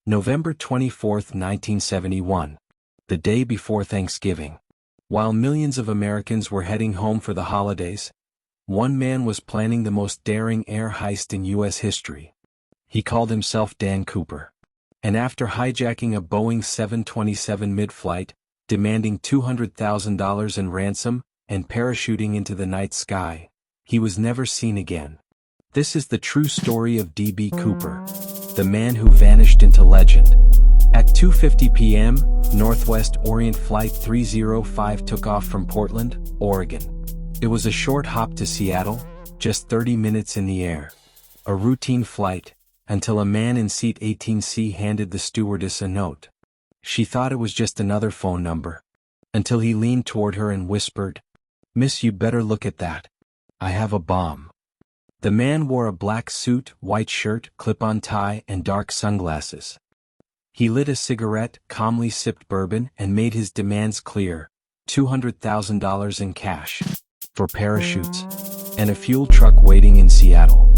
November 24, 1971. The day before Thanksgiving. While millions of Americans were heading home for the holidays, one man was planning the most daring air heist in U.S. history. He called himself Dan Cooper. And after hijacking a Boeing 727 mid-flight, demanding $200,000 in ransom, and parachuting into the night sky, he was never seen again. This is the true story of D.B. Cooper, the man who vanished into legend. At 2:50 p.m., Northwest Orient Flight 305 took off from Portland, Oregon. It was a short hop to Seattle, just 30 minutes in the air. A routine flight, until a man in seat 18C handed the stewardess a note. She thought it was just another phone number, until he leaned toward her and whispered, "Miss, you better look at that. I have a bomb." The man wore a black suit, white shirt, clip-on tie, and dark sunglasses. He lit a cigarette, calmly sipped bourbon, and made his demands clear: $200,000 in cash, for parachutes, and a fuel truck waiting in Seattle.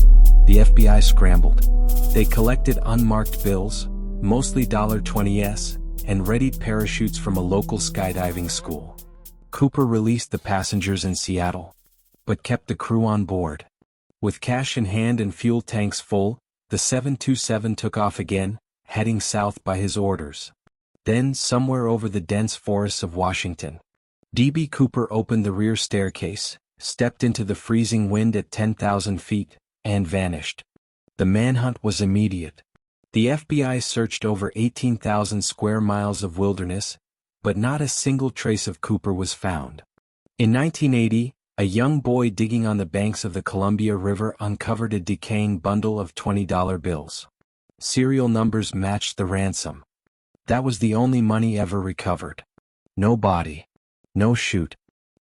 The FBI scrambled. They collected unmarked bills, mostly $20s, and readied parachutes from a local skydiving school. Cooper released the passengers in Seattle, but kept the crew on board. With cash in hand and fuel tanks full, the 727 took off again, heading south by his orders. Then, somewhere over the dense forests of Washington, D.B. Cooper opened the rear staircase, stepped into the freezing wind at 10,000 feet, and vanished. The manhunt was immediate. The FBI searched over 18,000 square miles of wilderness, but not a single trace of Cooper was found. In 1980, a young boy digging on the banks of the Columbia River uncovered a decaying bundle of $20 bills. Serial numbers matched the ransom. That was the only money ever recovered. No body. No chute.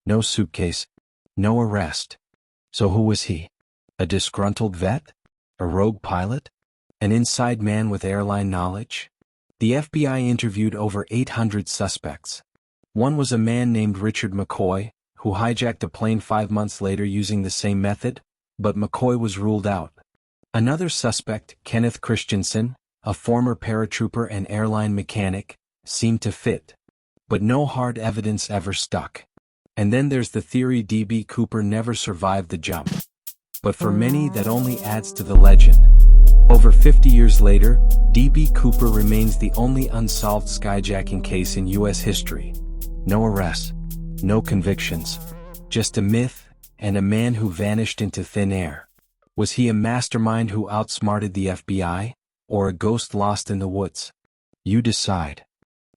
No suitcase. No arrest. So who was he? A disgruntled vet? A rogue pilot? An inside man with airline knowledge? The FBI interviewed over 800 suspects. One was a man named Richard McCoy, who hijacked a plane 5 months later using the same method, but McCoy was ruled out. Another suspect, Kenneth Christiansen, a former paratrooper and airline mechanic, seemed to fit. But no hard evidence ever stuck. And then there's the theory D.B. Cooper never survived the jump. But for many, that only adds to the legend. Over 50 years later, D.B. Cooper remains the only unsolved skyjacking case in U.S. history. No arrests, no convictions, just a myth, and a man who vanished into thin air. Was he a mastermind who outsmarted the FBI, or a ghost lost in the woods? You decide.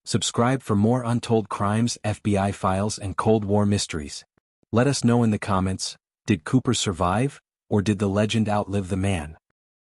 Subscribe for more untold crimes, FBI files, and Cold War mysteries. Let us know in the comments, did Cooper survive, or did the legend outlive the man?